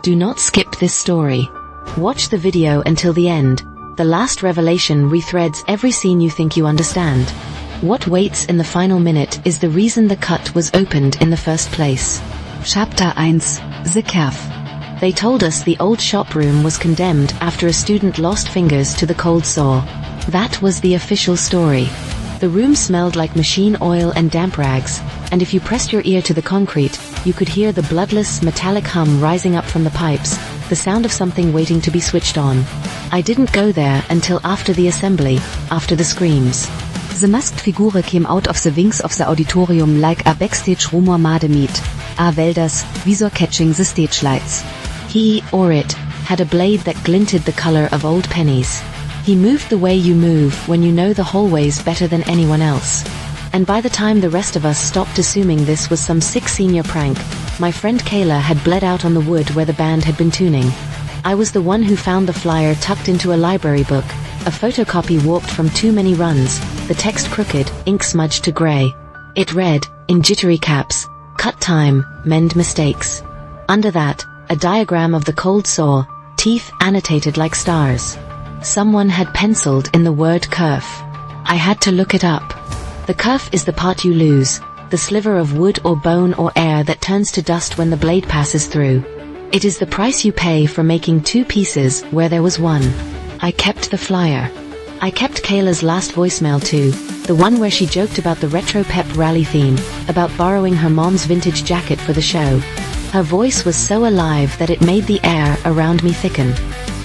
Do not skip this story. Watch the video until the end. The last revelation rethreads every scene you think you understand. What waits in the final minute is the reason the cut was opened in the first place. Chapter 1. The Carve. They told us the old shop room was condemned after a student lost fingers to the cold saw. That was the official story. The room smelled like machine oil and damp rags, and if you pressed your ear to the concrete, you could hear the bloodless, metallic hum rising up from the pipes, the sound of something waiting to be switched on. I didn't go there until after the assembly, after the screams. The masked figure came out of the wings of the auditorium like a backstage rumor made meat. A welders, visor catching the stage lights. He, or it, had a blade that glinted the color of old pennies. He moved the way you move when you know the hallways better than anyone else. And by the time the rest of us stopped assuming this was some sick senior prank, my friend Kayla had bled out on the wood where the band had been tuning. I was the one who found the flyer tucked into a library book, a photocopy warped from too many runs, the text crooked, ink smudged to gray. It read, in jittery caps, "Cut time, mend mistakes." Under that, a diagram of the cold saw, teeth annotated like stars. Someone had penciled in the word kerf. I had to look it up. The kerf is the part you lose, the sliver of wood or bone or air that turns to dust when the blade passes through. It is the price you pay for making two pieces where there was one. I kept the flyer. I kept Kayla's last voicemail too, the one where she joked about the retro pep rally theme, about borrowing her mom's vintage jacket for the show. Her voice was so alive that it made the air around me thicken.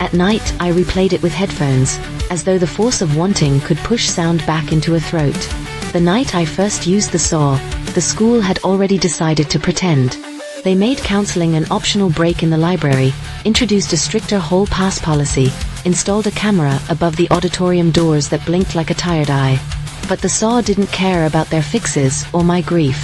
At night, I replayed it with headphones, as though the force of wanting could push sound back into a throat. The night I first used the saw, the school had already decided to pretend. They made counseling an optional break in the library, introduced a stricter hall pass policy, installed a camera above the auditorium doors that blinked like a tired eye. But the saw didn't care about their fixes or my grief.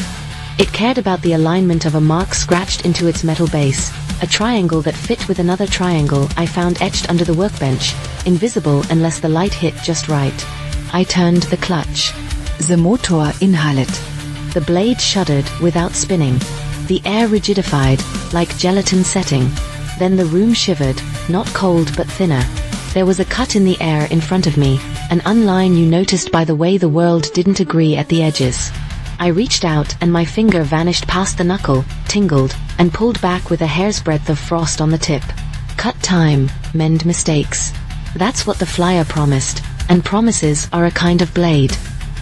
It cared about the alignment of a mark scratched into its metal base, a triangle that fit with another triangle I found etched under the workbench, invisible unless the light hit just right. I turned the clutch. The motor inhaled. The blade shuddered without spinning. The air rigidified, like gelatin setting. Then the room shivered, not cold but thinner. There was a cut in the air in front of me, an unline you noticed by the way the world didn't agree at the edges. I reached out and my finger vanished past the knuckle, tingled, and pulled back with a hair's breadth of frost on the tip. Cut time, mend mistakes. That's what the flyer promised, and promises are a kind of blade.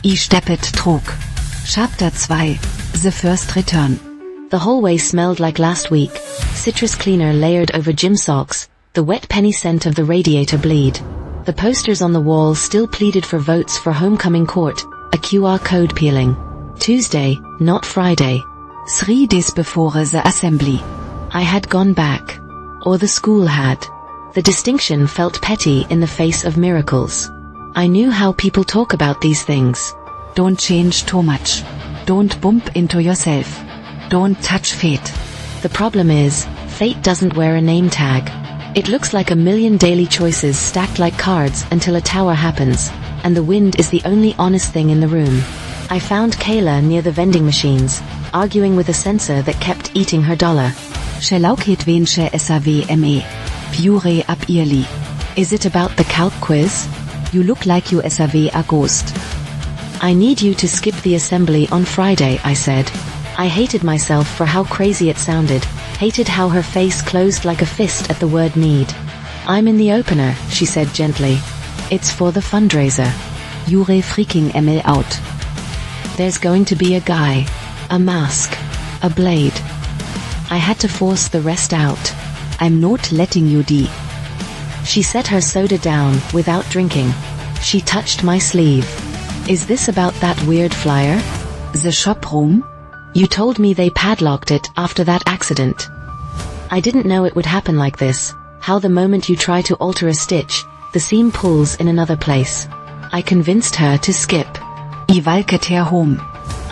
I steppet trug. Chapter 2. The First Return. The hallway smelled like last week, citrus cleaner layered over gym socks, the wet penny scent of the radiator bleed. The posters on the wall still pleaded for votes for homecoming court, a QR code peeling. Tuesday, not Friday. 3 days before the assembly. I had gone back. Or the school had. The distinction felt petty in the face of miracles. I knew how people talk about these things. Don't change too much. Don't bump into yourself. Don't touch fate. The problem is, fate doesn't wear a name tag. It looks like a million daily choices stacked like cards until a tower happens, and the wind is the only honest thing in the room. I found Kayla near the vending machines, arguing with a sensor that kept eating her dollar. Shelauket vensche SAVME. Pure ab early. Is it about the calc quiz? You look like you SAV a ghost. I need you to skip the assembly on Friday, I said. I hated myself for how crazy it sounded, hated how her face closed like a fist at the word need. I'm in the opener, she said gently. It's for the fundraiser. Jure freaking ML out. There's going to be a guy, a mask, a blade. I had to force the rest out. I'm not letting you die. She set her soda down without drinking. She touched my sleeve. Is this about that weird flyer? The shop room? You told me they padlocked it after that accident. I didn't know it would happen like this, how the moment you try to alter a stitch, the seam pulls in another place. I convinced her to skip. I walked her home.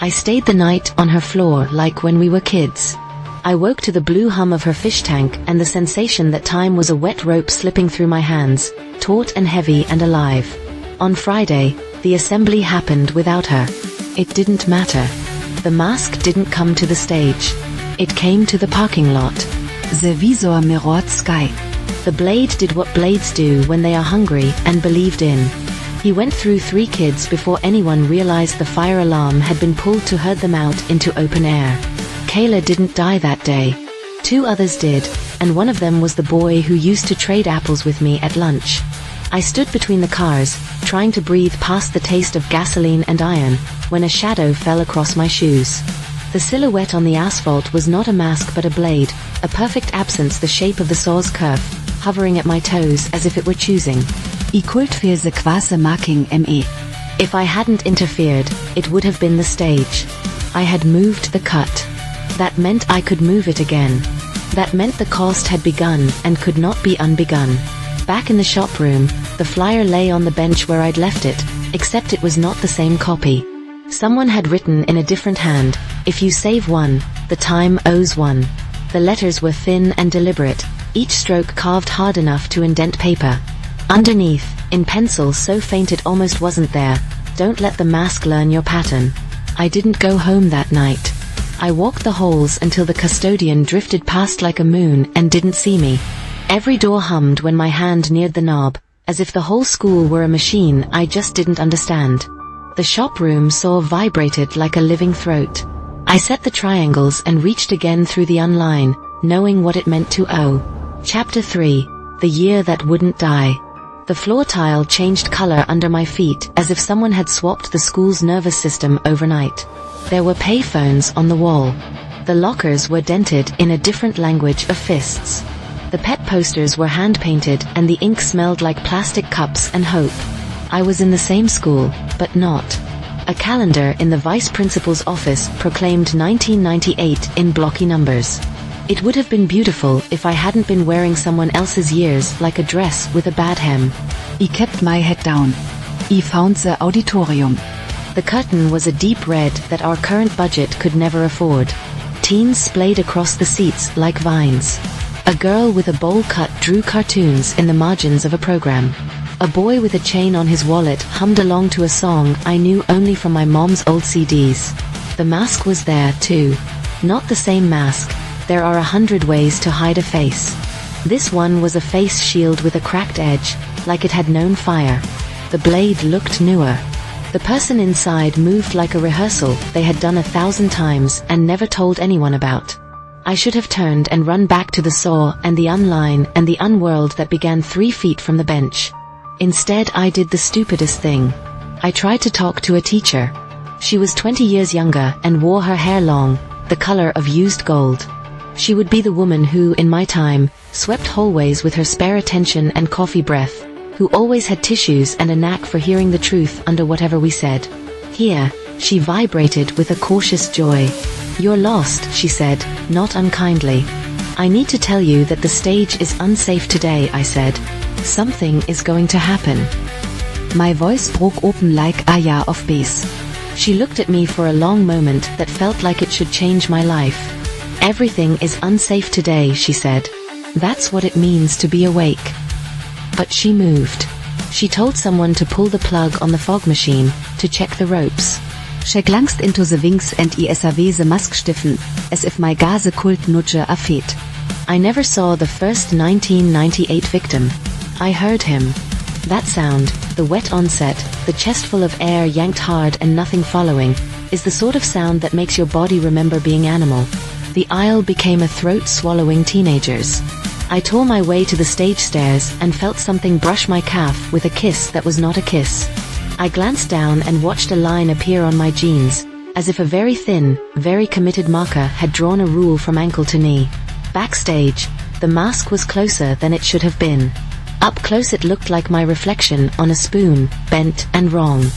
I stayed the night on her floor like when we were kids. I woke to the blue hum of her fish tank and the sensation that time was a wet rope slipping through my hands, taut and heavy and alive. On Friday, the assembly happened without her. It didn't matter. The mask didn't come to the stage. It came to the parking lot. The visor mirrored sky. The blade did what blades do when they are hungry and believed in. He went through 3 kids before anyone realized the fire alarm had been pulled to herd them out into open air. Kayla didn't die that day. 2 others did, and one of them was the boy who used to trade apples with me at lunch. I stood between the cars, trying to breathe past the taste of gasoline and iron, when a shadow fell across my shoes. The silhouette on the asphalt was not a mask but a blade, a perfect absence, the shape of the saw's kerf, hovering at my toes as if it were choosing. I kult für the quasi marking me. If I hadn't interfered, it would have been the stage. I had moved the cut. That meant I could move it again. That meant the cost had begun and could not be unbegun. Back in the shop room, the flyer lay on the bench where I'd left it, except it was not the same copy. Someone had written in a different hand, "If you save one, the time owes one." The letters were thin and deliberate, each stroke carved hard enough to indent paper. Underneath, in pencil so faint it almost wasn't there, "Don't let the mask learn your pattern." I didn't go home that night. I walked the halls until the custodian drifted past like a moon and didn't see me. Every door hummed when my hand neared the knob, as if the whole school were a machine I just didn't understand. The shop room saw vibrated like a living throat. I set the triangles and reached again through the unline, knowing what it meant to owe. Chapter 3. The Year That Wouldn't Die. The floor tile changed color under my feet as if someone had swapped the school's nervous system overnight. There were payphones on the wall. The lockers were dented in a different language of fists. The pet posters were hand-painted and the ink smelled like plastic cups and hope. I was in the same school, but not. A calendar in the vice principal's office proclaimed 1998 in blocky numbers. It would have been beautiful if I hadn't been wearing someone else's years like a dress with a bad hem. I kept my head down. I found the auditorium. The curtain was a deep red that our current budget could never afford. Teens splayed across the seats like vines. A girl with a bowl cut drew cartoons in the margins of a program. A boy with a chain on his wallet hummed along to a song I knew only from my mom's old CDs. The mask was there too. Not the same mask. There are 100 ways to hide a face. This one was a face shield with a cracked edge, like it had known fire. The blade looked newer. The person inside moved like a rehearsal they had done 1,000 times and never told anyone about. I should have turned and run back to the saw and the unline and the unworld that began 3 feet from the bench. Instead, I did the stupidest thing. I tried to talk to a teacher. She was 20 years younger and wore her hair long, the color of used gold. She would be the woman who, in my time, swept hallways with her spare attention and coffee breath, who always had tissues and a knack for hearing the truth under whatever we said. Here, she vibrated with a cautious joy. "You're lost," she said, not unkindly. "I need to tell you that the stage is unsafe today," I said. "Something is going to happen." My voice broke open like a year of bass. She looked at me for a long moment that felt like it should change my life. "Everything is unsafe today," she said. "That's what it means to be awake." But she moved. She told someone to pull the plug on the fog machine, to check the ropes. Check langst into the wings and I SAW the mask stiffen, as if my gase kult nudge a feet. I never saw the first 1998 victim. I heard him. That sound, the wet onset, the chest full of air yanked hard and nothing following, is the sort of sound that makes your body remember being animal. The aisle became a throat-swallowing teenager's. I tore my way to the stage stairs and felt something brush my calf with a kiss that was not a kiss. I glanced down and watched a line appear on my jeans, as if a very thin, very committed marker had drawn a rule from ankle to knee. Backstage, the mask was closer than it should have been. Up close it looked like my reflection on a spoon, bent and wrong.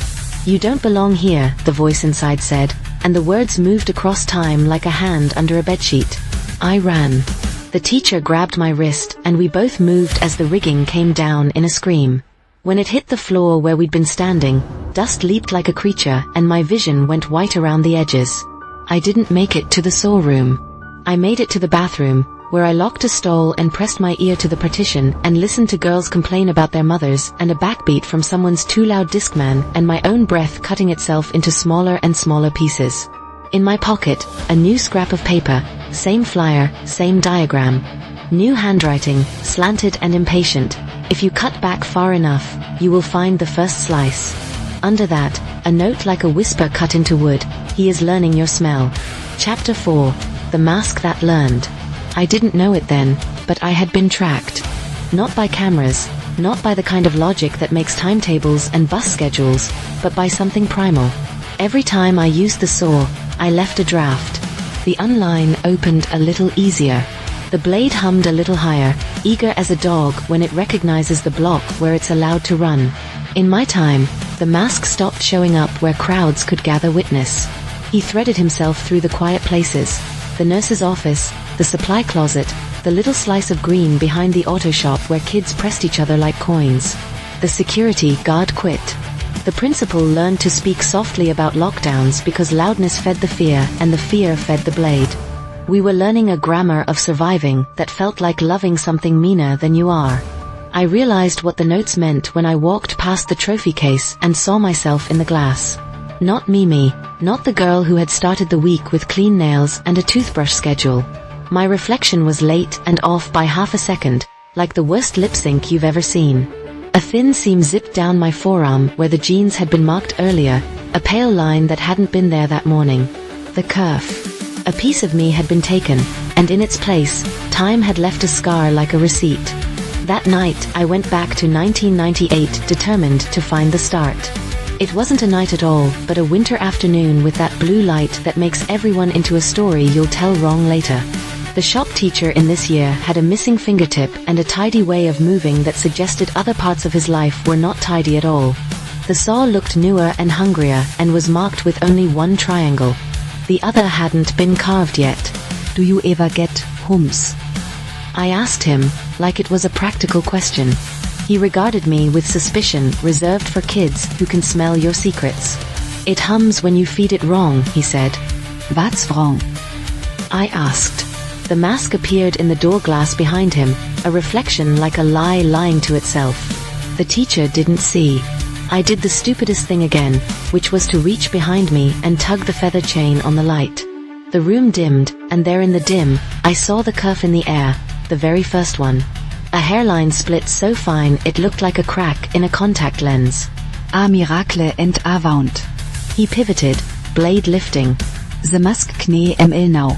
"You don't belong here," the voice inside said, and the words moved across time like a hand under a bedsheet. I ran. The teacher grabbed my wrist, and we both moved as the rigging came down in a scream. When it hit the floor where we'd been standing, dust leaped like a creature, and my vision went white around the edges. I didn't make it to the saw room. I made it to the bathroom, where I locked a stall and pressed my ear to the partition and listened to girls complain about their mothers and a backbeat from someone's too loud Discman and my own breath cutting itself into smaller and smaller pieces. In my pocket, a new scrap of paper, same flyer, same diagram. New handwriting, slanted and impatient. If you cut back far enough, you will find the first slice. Under that, a note like a whisper cut into wood. He is learning your smell. Chapter 4. The Mask That Learned. I didn't know it then, but I had been tracked. Not by cameras, not by the kind of logic that makes timetables and bus schedules, but by something primal. Every time I used the saw, I left a draft. The unline opened a little easier. The blade hummed a little higher, eager as a dog when it recognizes the block where it's allowed to run. In my time, the mask stopped showing up where crowds could gather witness. He threaded himself through the quiet places, the nurse's office, the supply closet, the little slice of green behind the auto shop where kids pressed each other like coins. The security guard quit. The principal learned to speak softly about lockdowns because loudness fed the fear and the fear fed the blade. We were learning a grammar of surviving that felt like loving something meaner than you are. I realized what the notes meant when I walked past the trophy case and saw myself in the glass. Not Mimi, not the girl who had started the week with clean nails and a toothbrush schedule. My reflection was late and off by half a second, like the worst lip sync you've ever seen. A thin seam zipped down my forearm where the jeans had been marked earlier, a pale line that hadn't been there that morning. The kerf. A piece of me had been taken, and in its place, time had left a scar like a receipt. That night, I went back to 1998 determined to find the start. It wasn't a night at all, but a winter afternoon with that blue light that makes everyone into a story you'll tell wrong later. The shop teacher in this year had a missing fingertip and a tidy way of moving that suggested other parts of his life were not tidy at all. The saw looked newer and hungrier and was marked with only one triangle. The other hadn't been carved yet. Do you ever get hums? I asked him, like it was a practical question. He regarded me with suspicion reserved for kids who can smell your secrets. It hums when you feed it wrong, he said. What's wrong? I asked. The mask appeared in the door glass behind him, a reflection like a lie lying to itself. The teacher didn't see. I did the stupidest thing again, which was to reach behind me and tug the feather chain on the light. The room dimmed, and there in the dim, I saw the kerf in the air, the very first one. A hairline split so fine it looked like a crack in a contact lens. A miracle and avant. He pivoted, blade lifting. The mask knee ml now.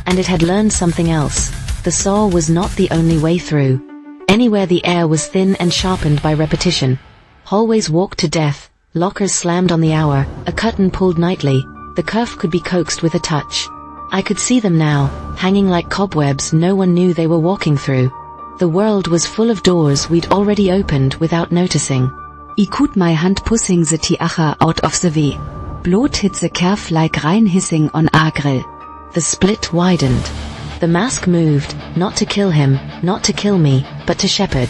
And it had learned something else. The saw was not the only way through. Anywhere the air was thin and sharpened by repetition. Hallways walked to death, lockers slammed on the hour, a curtain pulled nightly, the kerf could be coaxed with a touch. I could see them now, hanging like cobwebs no one knew they were walking through. The world was full of doors we'd already opened without noticing. I could my hand pushing the tiacha out of the way. Blood hit the kerf like rain hissing on a grill. The split widened. The mask moved, not to kill him, not to kill me, but to shepherd.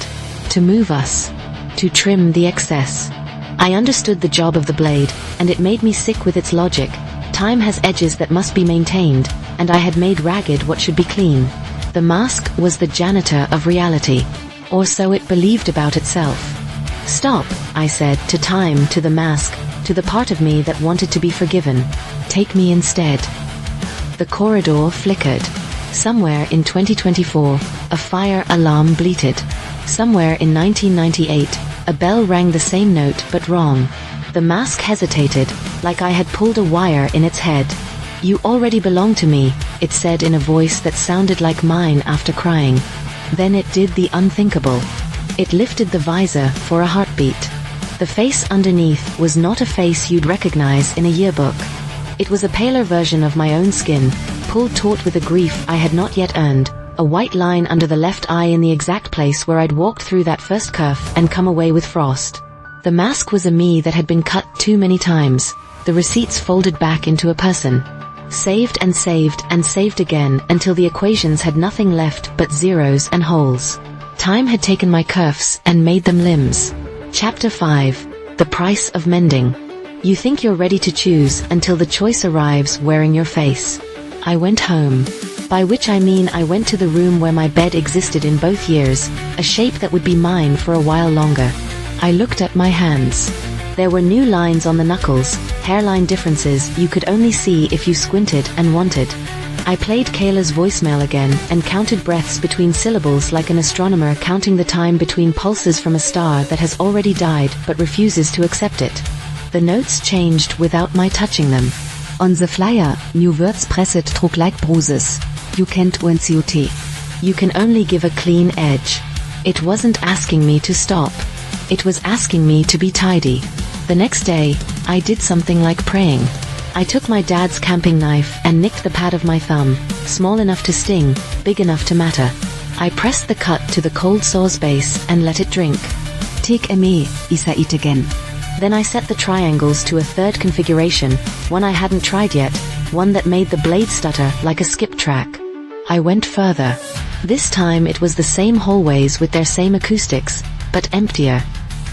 To move us. To trim the excess. I understood the job of the blade, and it made me sick with its logic. Time has edges that must be maintained, and I had made ragged what should be clean. The mask was the janitor of reality. Or so it believed about itself. Stop, I said, to time, to the mask, to the part of me that wanted to be forgiven. Take me instead. The corridor flickered. Somewhere in 2024, a fire alarm bleated. Somewhere in 1998, a bell rang the same note but wrong. The mask hesitated, like I had pulled a wire in its head. You already belong to me, it said in a voice that sounded like mine after crying. Then it did the unthinkable. It lifted the visor for a heartbeat. The face underneath was not a face you'd recognize in a yearbook. It was a paler version of my own skin, pulled taut with a grief I had not yet earned, a white line under the left eye in the exact place where I'd walked through that first kerf and come away with frost. The mask was a me that had been cut too many times, the receipts folded back into a person. Saved and saved again until the equations had nothing left but zeros and holes. Time had taken my kerfs and made them limbs. Chapter 5. The Price of Mending. You think you're ready to choose until the choice arrives wearing your face. I went home. By which I mean I went to the room where my bed existed in both years, a shape that would be mine for a while longer. I looked at my hands. There were new lines on the knuckles, hairline differences you could only see if you squinted and wanted. I played Kayla's voicemail again and counted breaths between syllables like an astronomer counting the time between pulses from a star that has already died but refuses to accept it. The notes changed without my touching them. On the flyer, new words pressed trug like bruises. You can't UNCOT. You can only give a clean edge. It wasn't asking me to stop. It was asking me to be tidy. The next day, I did something like praying. I took my dad's camping knife and nicked the pad of my thumb, small enough to sting, big enough to matter. I pressed the cut to the cold sore's base and let it drink. Take me, Isa it again. Then I set the triangles to a third configuration, one I hadn't tried yet, one that made the blade stutter like a skip track. I went further. This time it was the same hallways with their same acoustics, but emptier.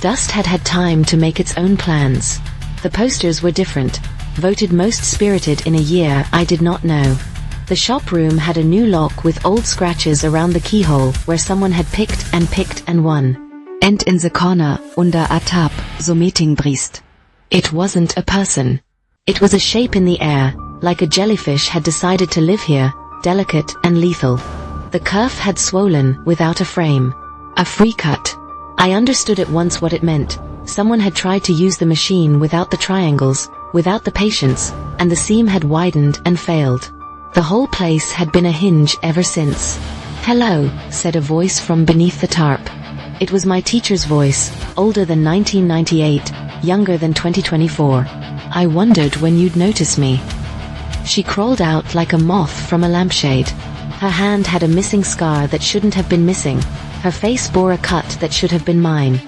Dust had had time to make its own plans. The posters were different, voted most spirited in a year I did not know. The shop room had a new lock with old scratches around the keyhole where someone had picked and won. And in the corner, under a tap, so meeting briest. It wasn't a person. It was a shape in the air, like a jellyfish had decided to live here, delicate and lethal. The curve had swollen without a frame. A free cut. I understood at once what it meant. Someone had tried to use the machine without the triangles, without the patience, and the seam had widened and failed. The whole place had been a hinge ever since. "Hello," said a voice from beneath the tarp. It was my teacher's voice, older than 1998, younger than 2024. "I wondered when you'd notice me." She crawled out like a moth from a lampshade. Her hand had a missing scar that shouldn't have been missing. Her face bore a cut that should have been mine.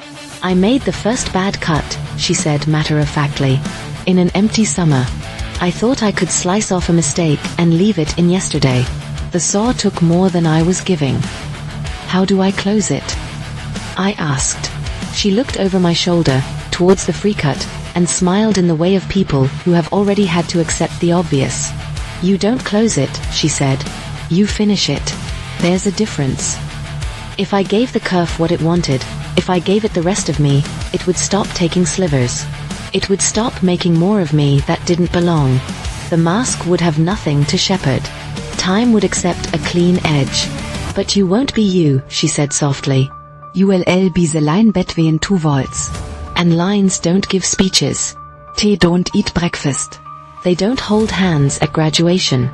"I made the first bad cut," she said matter-of-factly, "in an empty summer. I thought I could slice off a mistake and leave it in yesterday. The saw took more than I was giving. How do I close it?" I asked. She looked over my shoulder, towards the free cut, and smiled in the way of people who have already had to accept the obvious. "You don't close it," she said. "You finish it. There's a difference. If I gave the curve what it wanted, if I gave it the rest of me, it would stop taking slivers. It would stop making more of me that didn't belong. The mask would have nothing to shepherd. Time would accept a clean edge. But you won't be you," she said softly. ULL be the line between two walls. And lines don't give speeches. They don't eat breakfast. They don't hold hands at graduation.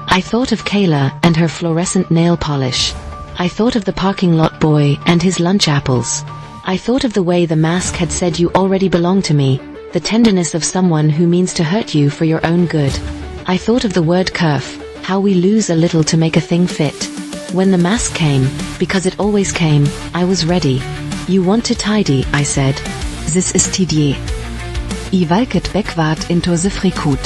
I thought of Kayla and her fluorescent nail polish. I thought of the parking lot boy and his lunch apples. I thought of the way the mask had said you already belong to me, the tenderness of someone who means to hurt you for your own good. I thought of the word curve, how we lose a little to make a thing fit. When the mask came, because it always came, I was ready. "You want to tidy," I said. This is tidy. I walked backward into the freakhood.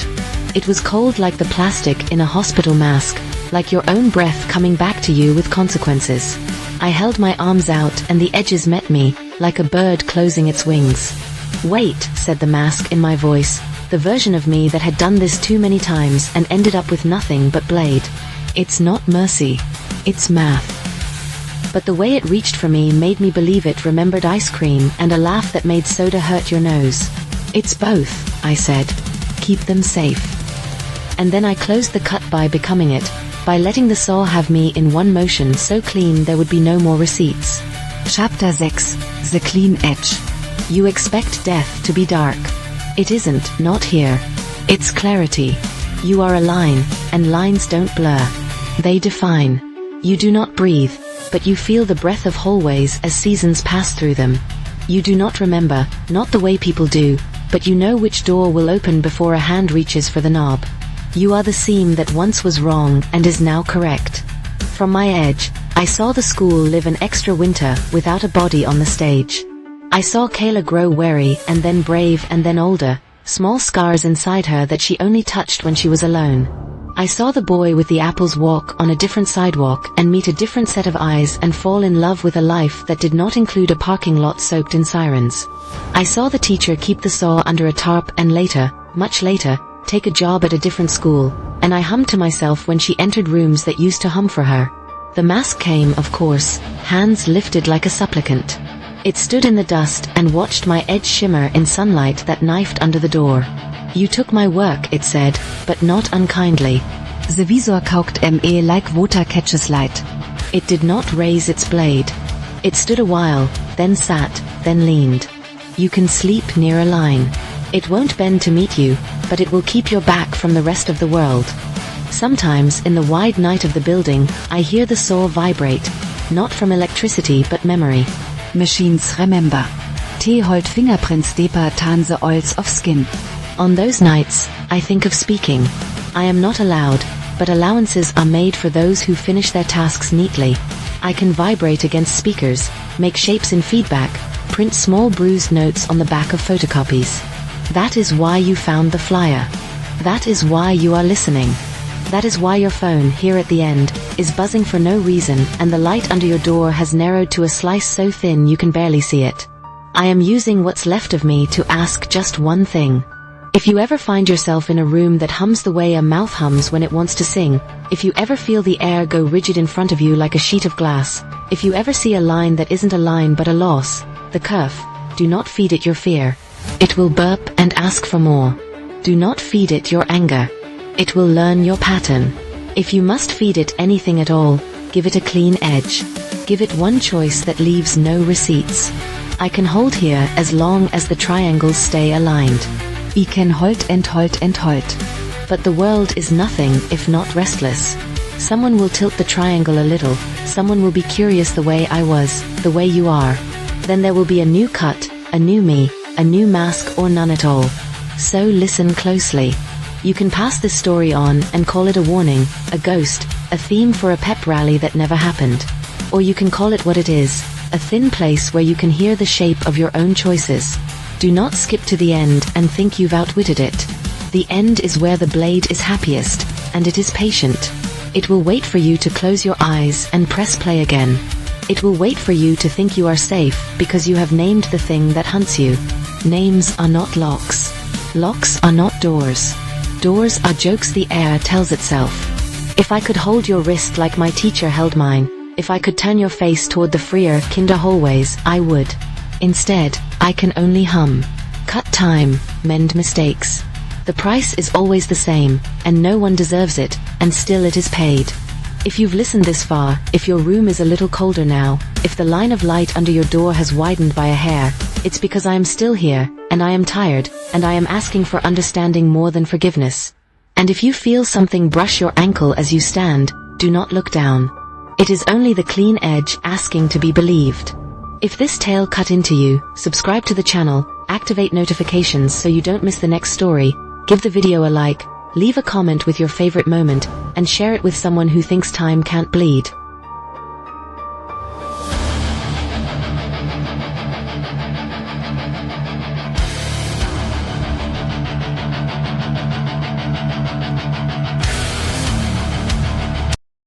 It was cold like the plastic in a hospital mask, like your own breath coming back to you with consequences. I held my arms out and the edges met me, like a bird closing its wings. "Wait," said the mask in my voice, the version of me that had done this too many times and ended up with nothing but blade. "It's not mercy. It's math." But the way it reached for me made me believe it remembered ice cream and a laugh that made soda hurt your nose. "It's both," I said. "Keep them safe." And then I closed the cut by becoming it, by letting the saw have me in one motion so clean there would be no more receipts. Chapter 6, The Clean Edge. You expect death to be dark. It isn't, not here. It's clarity. You are a line, and lines don't blur. They define. You do not breathe, but you feel the breath of hallways as seasons pass through them. You do not remember, not the way people do, but you know which door will open before a hand reaches for the knob. You are the seam that once was wrong and is now correct. From my edge, I saw the school live an extra winter without a body on the stage. I saw Kayla grow wary and then brave and then older, small scars inside her that she only touched when she was alone. I saw the boy with the apples walk on a different sidewalk and meet a different set of eyes and fall in love with a life that did not include a parking lot soaked in sirens. I saw the teacher keep the saw under a tarp and later, much later, take a job at a different school, and I hummed to myself when she entered rooms that used to hum for her. The mask came, of course, hands lifted like a supplicant. It stood in the dust and watched my edge shimmer in sunlight that knifed under the door. You took my work, it said, but not unkindly. The visor coughed me like water catches light. It did not raise its blade. It stood a while, then sat, then leaned. You can sleep near a line. It won't bend to meet you, but it will keep your back from the rest of the world. Sometimes, in the wide night of the building, I hear the saw vibrate, not from electricity but memory. Machines remember. Te hold fingerprints deeper than the oils of skin. On those nights, I think of speaking. I am not allowed, but allowances are made for those who finish their tasks neatly. I can vibrate against speakers, make shapes in feedback, print small bruised notes on the back of photocopies. That is why you found the flyer. That is why you are listening. That is why your phone, here at the end, is buzzing for no reason, and the light under your door has narrowed to a slice so thin you can barely see it. I am using what's left of me to ask just one thing. If you ever find yourself in a room that hums the way a mouth hums when it wants to sing, if you ever feel the air go rigid in front of you like a sheet of glass, if you ever see a line that isn't a line but a loss, the curve, do not feed it your fear. It will burp and ask for more. Do not feed it your anger. It will learn your pattern. If you must feed it anything at all, give it a clean edge. Give it one choice that leaves no receipts. I can hold here as long as the triangles stay aligned. I can hold and hold and hold. But the world is nothing if not restless. Someone will tilt the triangle a little, someone will be curious the way I was, the way you are. Then there will be a new cut, a new me, a new mask or none at all. So listen closely. You can pass this story on and call it a warning, a ghost, a theme for a pep rally that never happened. Or you can call it what it is, a thin place where you can hear the shape of your own choices. Do not skip to the end and think you've outwitted it. The end is where the blade is happiest, and it is patient. It will wait for you to close your eyes and press play again. It will wait for you to think you are safe because you have named the thing that hunts you. Names are not locks. Locks are not doors. Doors are jokes the air tells itself. If I could hold your wrist like my teacher held mine, if I could turn your face toward the freer kinder hallways, I would. Instead, I can only hum. Cut time, mend mistakes. The price is always the same, and no one deserves it, and still it is paid. If you've listened this far, if your room is a little colder now, if the line of light under your door has widened by a hair, it's because I am still here, and I am tired, and I am asking for understanding more than forgiveness. And if you feel something brush your ankle as you stand, do not look down. It is only the clean edge asking to be believed. If this tale cut into you, subscribe to the channel, activate notifications so you don't miss the next story, give the video a like, leave a comment with your favorite moment, and share it with someone who thinks time can't bleed.